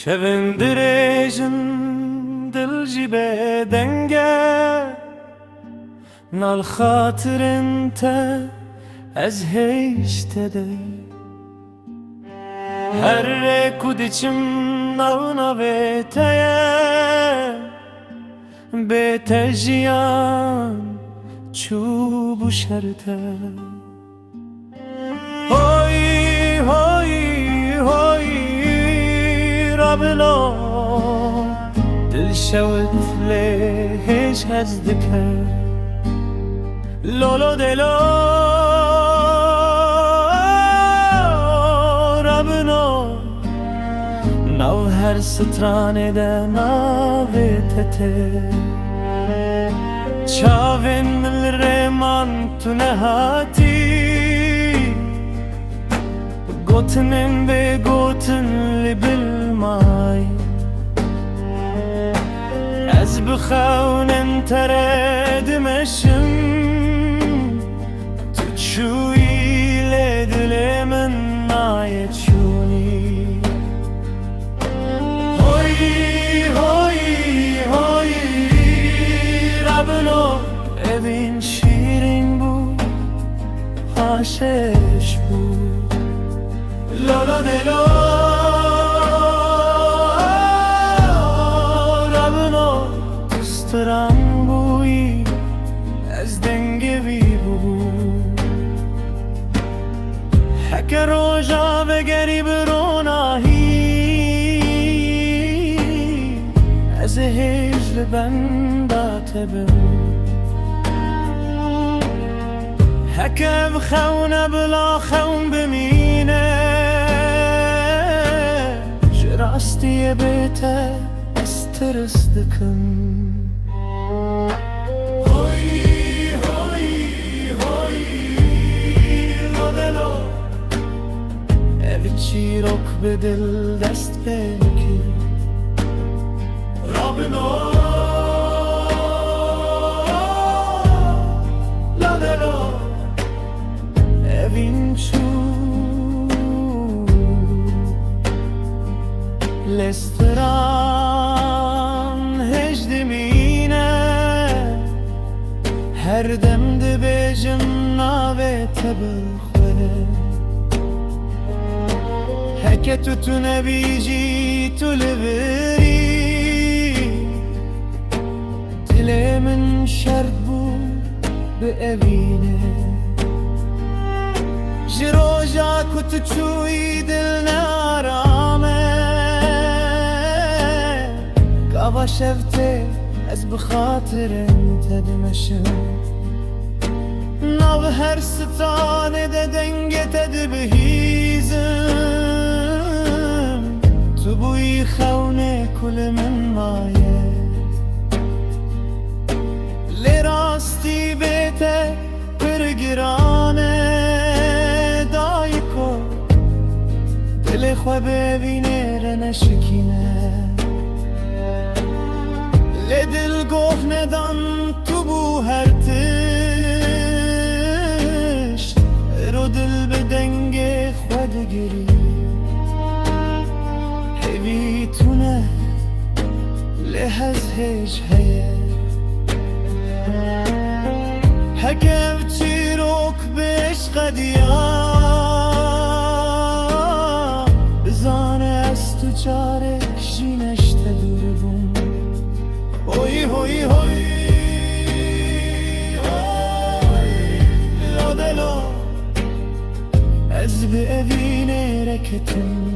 شوندريجن دل جيبه دنگه نال خاطر انت از هیچ تده هر کودچم نو نوه تیه به تجیان چوب شرته هوی هوی هوی رابلو دل شوت لهش هز دکه لولو دلو رابنو نو هر سترانه ده ناوه تته چاوین الرمان تو نهاتی گوتنم به گوتن لبالمای از بخونن تردمشم تو چوی لدل من نایه چونی هوی هوی هوی رابلو evin şirin bu haşeş bu lolo delo rabno kustıran bu az dengevi bu heke roja ve gerib ronahi az hejl benda tebim هکه بخونه بلا خون بمینه جراستی بیته استرس دکم هوی هوی هوی لودلو اوی چیروک به دل دست بکی رابنو لستران هجدمینه هر دم ده بیجم ناوه تبخوره هکه تو نبیجی تو لبری دل من شرد بود به اوینه جروجا کت چوی دل نارامه کاوا شفته از بخاطر انت دمشم نو هر ستانه ده دنگت دبهیزم تو بوی خونه کل من مایه لراستی بیته پرگرانه دل خواه ببینه رنشکینه لدل گفت ندان تو بو هر تش رو دل به دنگ خود گری هوی تونه لحظ هج هیه هکف چی روک بش قدیم چاره شینش تدور بوم هوی هوی هوی لادلو از به اوینه رکتم